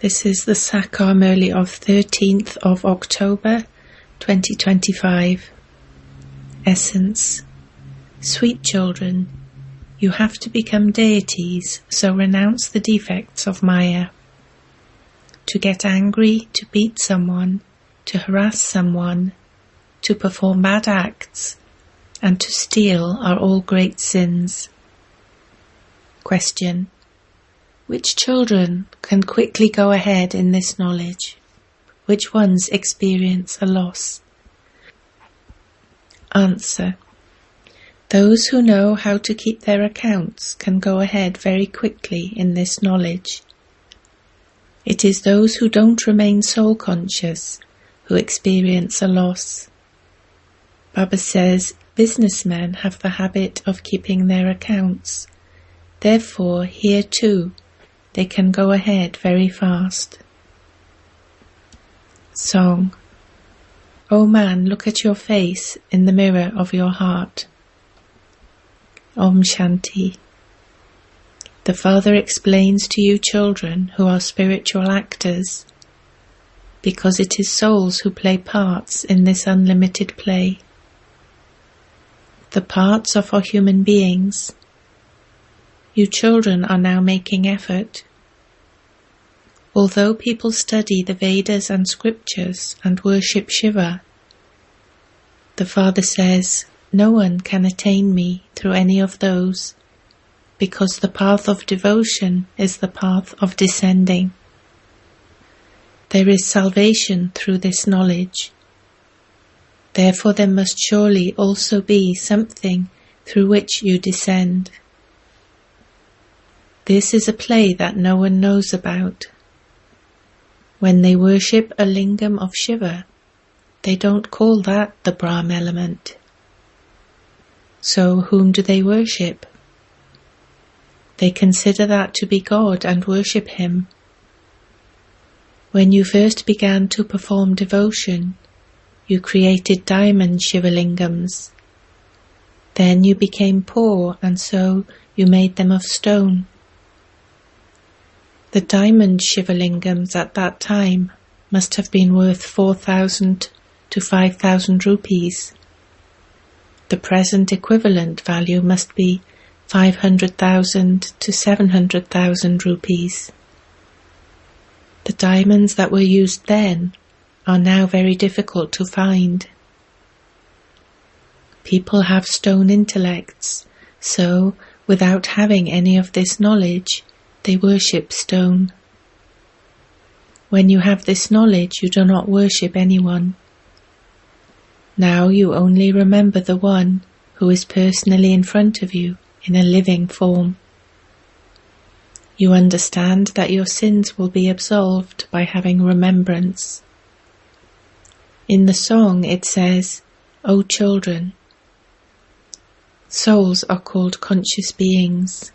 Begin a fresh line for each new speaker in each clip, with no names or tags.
This is the English Murli of 13th of October 2025. Essence. Sweet children, you have to become deities, so renounce the defects of Maya. To get angry, to beat someone, to harass someone, to perform bad acts, and to steal are all great sins. Question. Which children can quickly go ahead in this knowledge? Which ones experience a loss? Answer. Those who know how to keep their accounts can go ahead very quickly in this knowledge. It is those who don't remain soul-conscious who experience a loss. Baba says businessmen have the habit of keeping their accounts. Therefore, here too, they can go ahead very fast. Song. O man, look at your face in the mirror of your heart. Om Shanti. The Father explains to you children who are spiritual actors, because it is souls who play parts in this unlimited play. The parts are for human beings. You children are now making effort. Although people study the Vedas and scriptures and worship Shiva, the Father says, no one can attain me through any of those, because the path of devotion is the path of descending. There is salvation through this knowledge. Therefore there must surely also be something through which you descend. This is a play that no one knows about. When they worship a lingam of Shiva, they don't call that the Brahm element. So whom do they worship? They consider that to be God and worship him. When you first began to perform devotion, you created diamond Shiva lingams. Then you became poor and so you made them of stone. The diamond Shiva lingams at that time must have been worth 4,000 to 5,000 rupees. The present equivalent value must be 500,000 to 700,000 rupees. The diamonds that were used then are now very difficult to find. People have stone intellects, so without having any of this knowledge, they worship stone. When you have this knowledge, you do not worship anyone. Now you only remember the one who is personally in front of you in a living form. You understand that your sins will be absolved by having remembrance. In the song it says, O children. Souls are called conscious beings.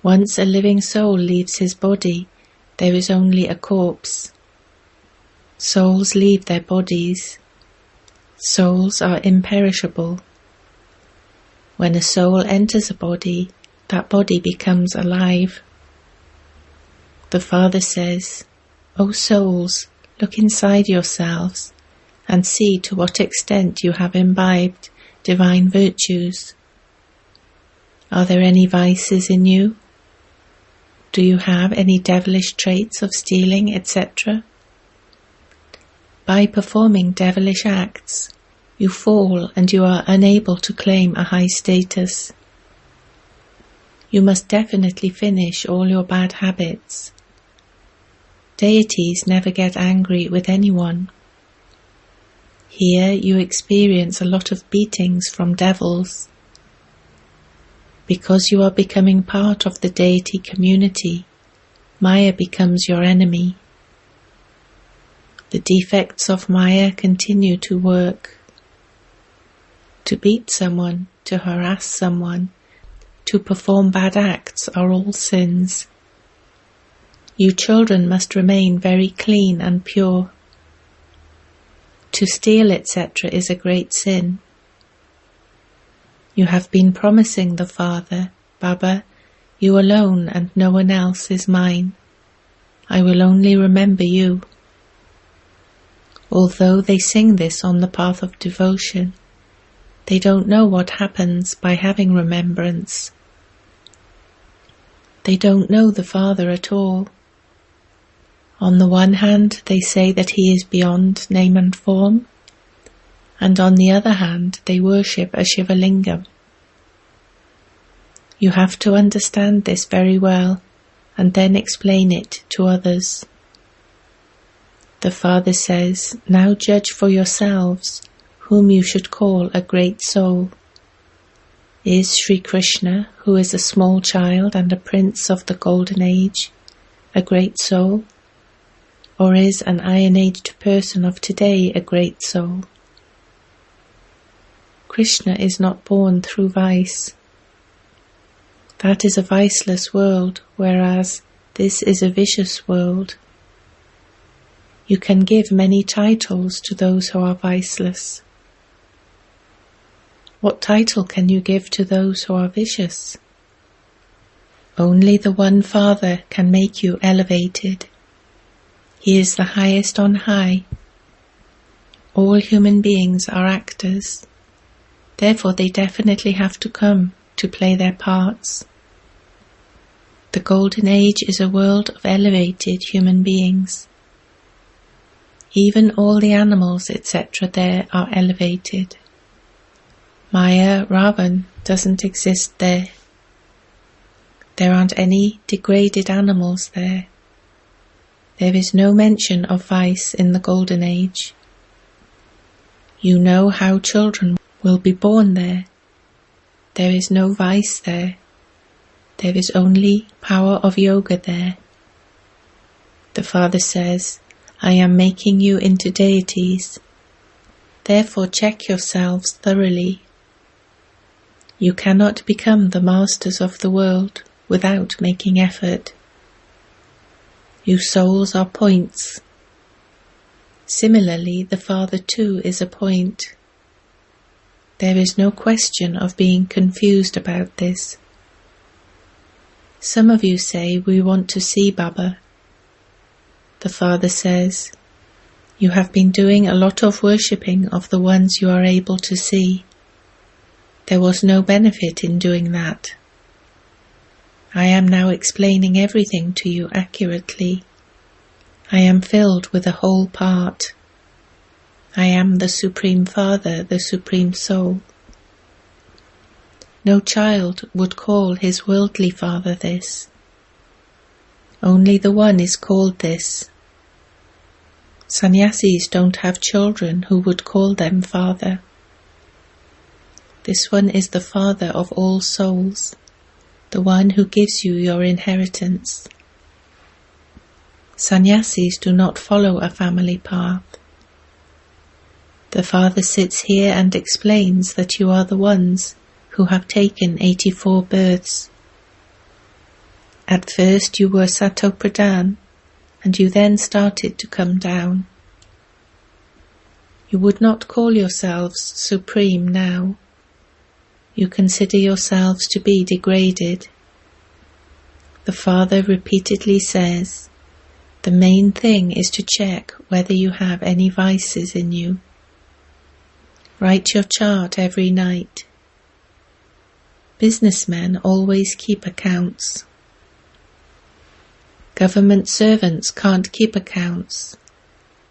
Once a living soul leaves his body, there is only a corpse. Souls leave their bodies. Souls are imperishable. When a soul enters a body, that body becomes alive. The Father says, O souls, look inside yourselves and see to what extent you have imbibed divine virtues. Are there any vices in you? Do you have any devilish traits of stealing, etc.? By performing devilish acts, you fall and you are unable to claim a high status. You must definitely finish all your bad habits. Deities never get angry with anyone. Here you experience a lot of beatings from devils. Because you are becoming part of the deity community, Maya becomes your enemy. The defects of Maya continue to work. To beat someone, to harass someone, to perform bad acts are all sins. You children must remain very clean and pure. To steal, etc. is a great sin. You have been promising the Father, Baba, you alone and no one else is mine. I will only remember you. Although they sing this on the path of devotion, they don't know what happens by having remembrance. They don't know the Father at all. On the one hand, they say that he is beyond name and form, and on the other hand, they worship a Shiva Lingam. You have to understand this very well, and then explain it to others. The Father says, now judge for yourselves whom you should call a great soul. Is Sri Krishna, who is a small child and a prince of the golden age, a great soul? Or is an iron-aged person of today a great soul? Krishna is not born through vice. That is a viceless world, whereas this is a vicious world. You can give many titles to those who are viceless. What title can you give to those who are vicious? Only the one Father can make you elevated. He is the highest on high. All human beings are actors. Therefore they definitely have to come to play their parts. The Golden Age is a world of elevated human beings. Even all the animals, etc. there are elevated. Maya, Ravan doesn't exist there. There aren't any degraded animals there. There is no mention of vice in the Golden Age. You know how children will be born there. There is no vice there. There is only power of yoga there. The Father says, I am making you into deities. Therefore check yourselves thoroughly. You cannot become the masters of the world without making effort. You souls are points. Similarly, the Father too is a point. There is no question of being confused about this. Some of you say, we want to see Baba. The Father says, you have been doing a lot of worshipping of the ones you are able to see. There was no benefit in doing that. I am now explaining everything to you accurately. I am filled with a whole part. I am the Supreme Father, the Supreme Soul. No child would call his worldly father this. Only the One is called this. Sannyasis don't have children who would call them father. This one is the Father of all souls, the one who gives you your inheritance. Sannyasis do not follow a family path. The Father sits here and explains that you are the ones who have taken 84 births. At first you were Sato Pradhan, and you then started to come down. You would not call yourselves supreme now. You consider yourselves to be degraded. The Father repeatedly says, the main thing is to check whether you have any vices in you. Write your chart every night. Businessmen always keep accounts. Government servants can't keep accounts.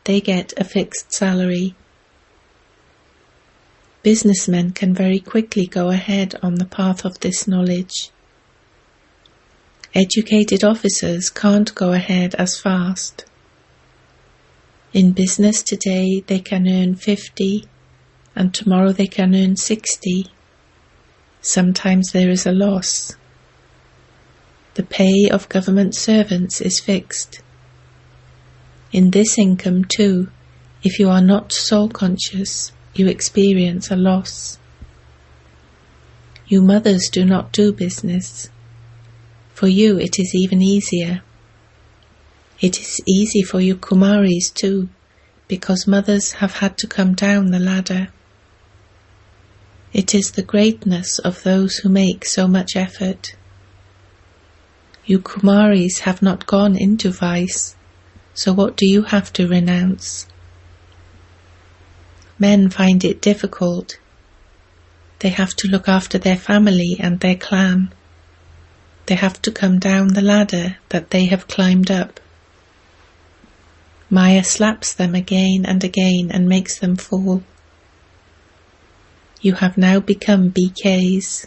They get a fixed salary. Businessmen can very quickly go ahead on the path of this knowledge. Educated officers can't go ahead as fast. In business today they can earn 50 and tomorrow they can earn 60. Sometimes there is a loss. The pay of government servants is fixed. In this income too, if you are not soul conscious, you experience a loss. You mothers do not do business. For you it is even easier. It is easy for you Kumaris too, because mothers have had to come down the ladder. It is the greatness of those who make so much effort. You Kumaris have not gone into vice, so what do you have to renounce? Men find it difficult. They have to look after their family and their clan. They have to come down the ladder that they have climbed up. Maya slaps them again and again and makes them fall. You have now become BKs.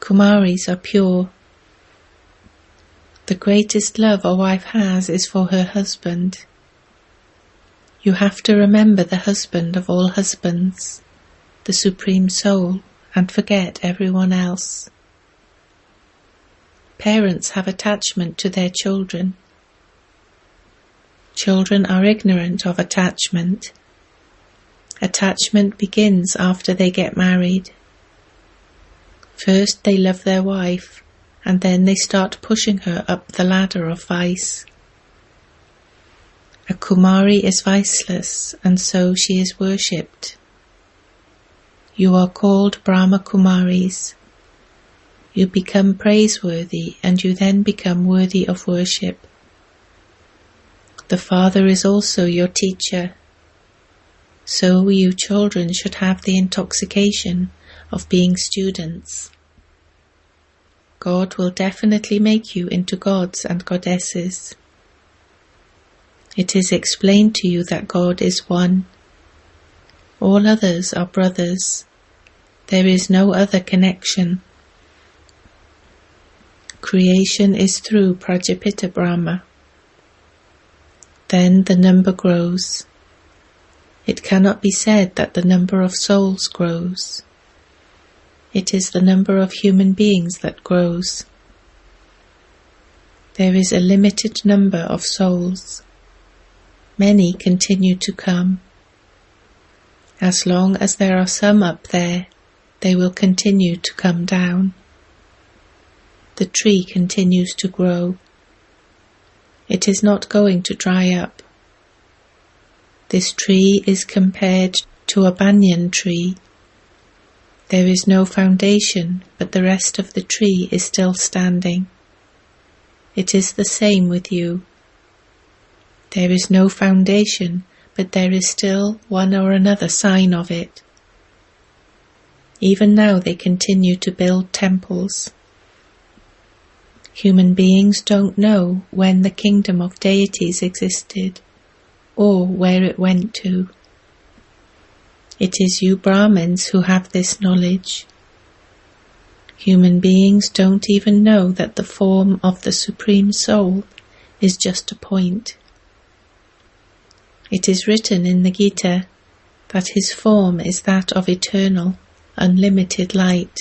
Kumaris are pure. The greatest love a wife has is for her husband. You have to remember the husband of all husbands, the Supreme Soul, and forget everyone else. Parents have attachment to their children. Children are ignorant of attachment. Attachment begins after they get married. First they love their wife, and then they start pushing her up the ladder of vice. A Kumari is viceless, and so she is worshipped. You are called Brahma Kumaris. You become praiseworthy, and you then become worthy of worship. The Father is also your teacher. So you children should have the intoxication of being students. God will definitely make you into gods and goddesses. It is explained to you that God is one. All others are brothers. There is no other connection. Creation is through Prajapita Brahma. Then the number grows. It cannot be said that the number of souls grows. It is the number of human beings that grows. There is a limited number of souls. Many continue to come. As long as there are some up there, they will continue to come down. The tree continues to grow. It is not going to dry up. This tree is compared to a banyan tree. There is no foundation, but the rest of the tree is still standing. It is the same with you. There is no foundation, but there is still one or another sign of it. Even now they continue to build temples. Human beings don't know when the kingdom of deities existed, or where it went to. It is you Brahmins who have this knowledge. Human beings don't even know that the form of the Supreme Soul is just a point. It is written in the Gita that his form is that of eternal, unlimited light.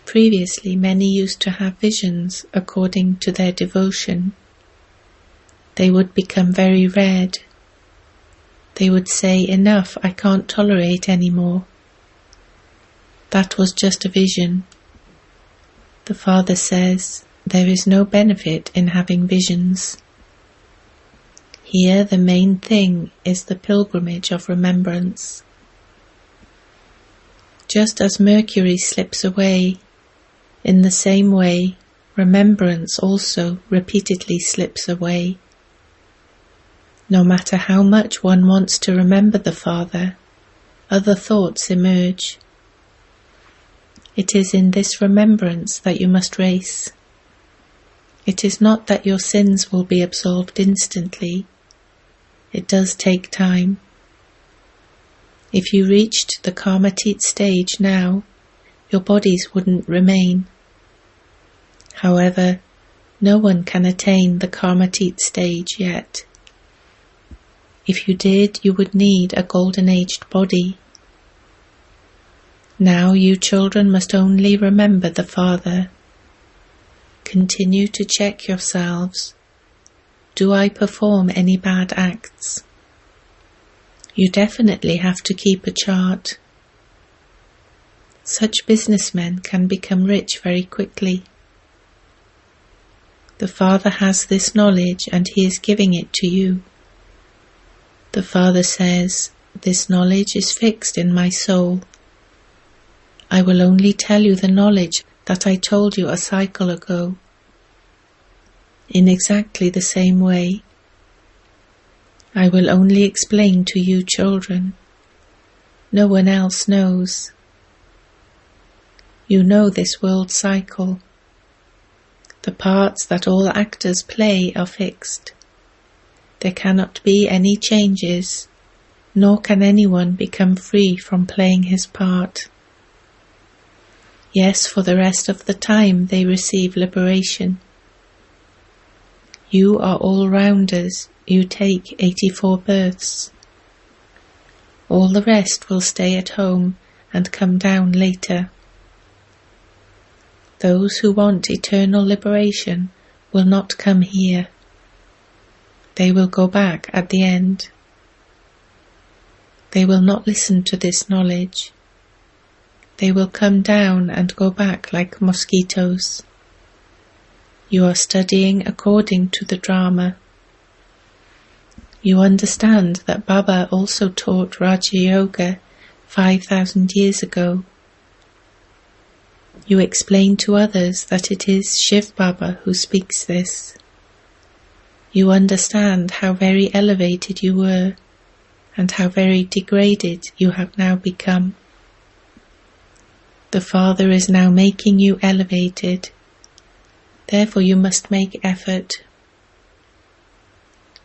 Previously, many used to have visions according to their devotion. They would become very red. They would say, "Enough, I can't tolerate any more." That was just a vision. The Father says, there is no benefit in having visions. Here the main thing is the pilgrimage of remembrance. Just as Mercury slips away, in the same way, remembrance also repeatedly slips away. No matter how much one wants to remember the Father, other thoughts emerge. It is in this remembrance that you must race. It is not that your sins will be absolved instantly. It does take time. If you reached the Karmatit stage now, your bodies wouldn't remain. However, no one can attain the Karmatit stage yet. If you did, you would need a golden-aged body. Now you children must only remember the Father. Continue to check yourselves. Do I perform any bad acts? You definitely have to keep a chart. Such businessmen can become rich very quickly. The Father has this knowledge and He is giving it to you. The Father says, "This knowledge is fixed in my soul. I will only tell you the knowledge that I told you a cycle ago. In exactly the same way, I will only explain to you children. No one else knows. You know this world cycle. The parts that all actors play are fixed. There cannot be any changes, nor can anyone become free from playing his part. Yes, for the rest of the time they receive liberation. You are all-rounders, you take 84 births. All the rest will stay at home and come down later. Those who want eternal liberation will not come here. They will go back at the end. They will not listen to this knowledge. They will come down and go back like mosquitoes. You are studying according to the drama. You understand that Baba also taught Raja Yoga 5,000 years ago. You explain to others that it is Shiv Baba who speaks this. You understand how very elevated you were and how very degraded you have now become. The Father is now making you elevated. Therefore you must make effort.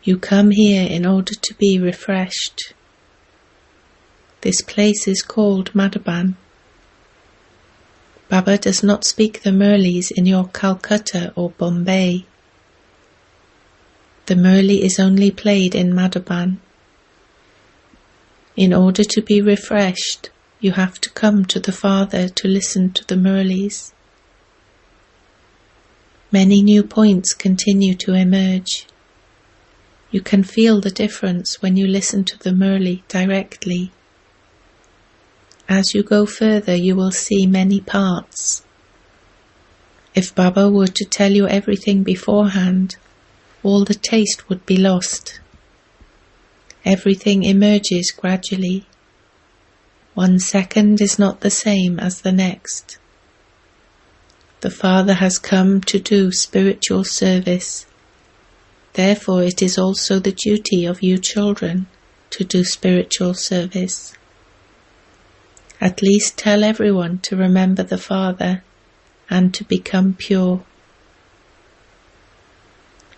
You come here in order to be refreshed. This place is called Madhaban. Baba does not speak the Murlis in your Calcutta or Bombay. The Murli is only played in Madhaban. In order to be refreshed, you have to come to the Father to listen to the Murlis. Many new points continue to emerge. You can feel the difference when you listen to the Murli directly. As you go further, you will see many parts. If Baba were to tell you everything beforehand, all the taste would be lost. Everything emerges gradually. 1 second is not the same as the next. The Father has come to do spiritual service. Therefore it is also the duty of you children to do spiritual service. At least tell everyone to remember the Father and to become pure.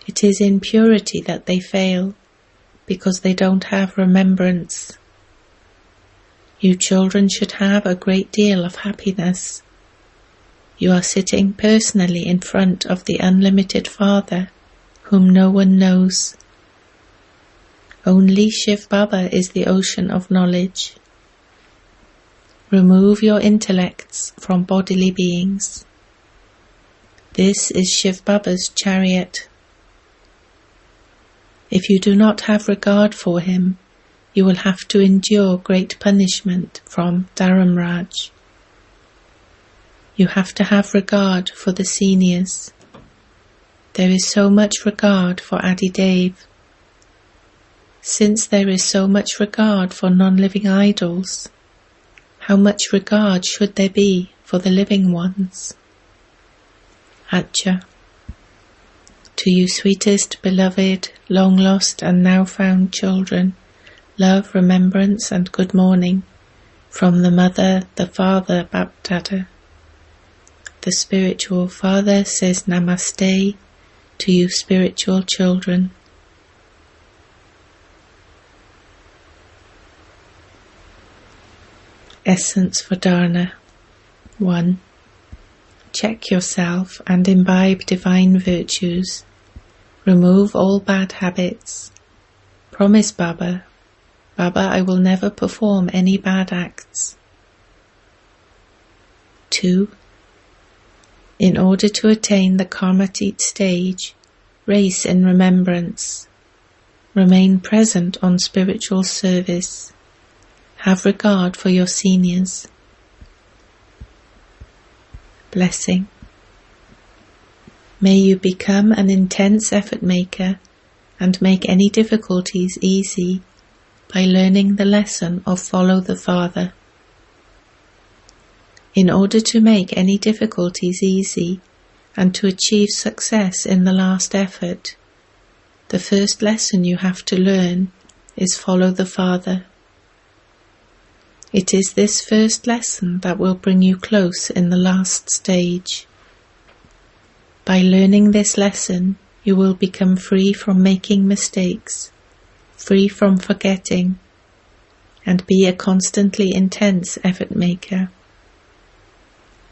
It is in purity that they fail, because they don't have remembrance. You children should have a great deal of happiness. You are sitting personally in front of the unlimited Father, whom no one knows. Only Shiv Baba is the ocean of knowledge. Remove your intellects from bodily beings. This is Shiv Baba's chariot. If you do not have regard for him, you will have to endure great punishment from Dharamraj. You have to have regard for the seniors. There is so much regard for Adidev. Since there is so much regard for non-living idols, how much regard should there be for the living ones? Acha. To you sweetest, beloved, long-lost and now-found children, love, remembrance and good morning from the Mother, the Father, Bapdada. The spiritual Father says Namaste to you spiritual children. Essence for Dharana. 1. Check yourself and imbibe divine virtues. Remove all bad habits. Promise Baba, Baba, I will never perform any bad acts. 2. In order to attain the Karmatit stage, race in remembrance. Remain present on spiritual service. Have regard for your seniors. Blessing. May you become an intense effort maker and make any difficulties easy by learning the lesson of Follow the Father. In order to make any difficulties easy and to achieve success in the last effort, the first lesson you have to learn is follow the Father. It is this first lesson that will bring you close in the last stage. By learning this lesson, you will become free from making mistakes, free from forgetting, and be a constantly intense effort maker.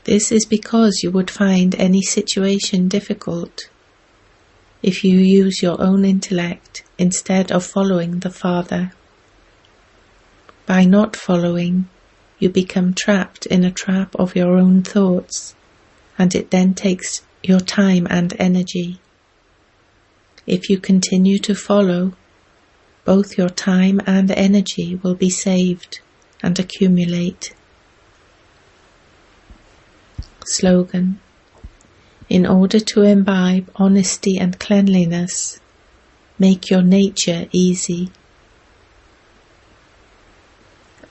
This is because you would find any situation difficult if you use your own intellect instead of following the Father. By not following, you become trapped in a trap of your own thoughts, and it then takes your time and energy. If you continue to follow, both your time and energy will be saved and accumulate. Slogan: in order to imbibe honesty and cleanliness, make your nature easy.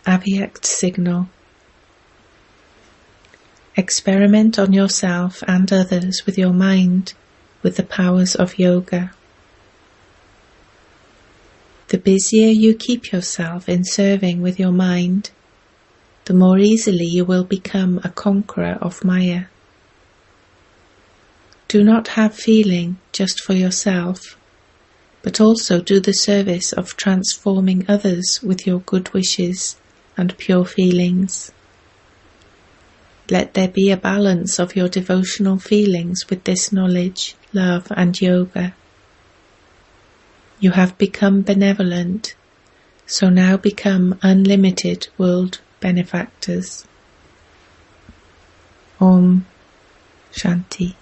Abhyakt signal: experiment on yourself and others with your mind with the powers of yoga. The busier you keep yourself in serving with your mind, the more easily you will become a conqueror of Maya. Do not have feeling just for yourself, but also do the service of transforming others with your good wishes and pure feelings. Let there be a balance of your devotional feelings with this knowledge, love and yoga. You have become benevolent, so now become unlimited world benefactors. Om Shanti.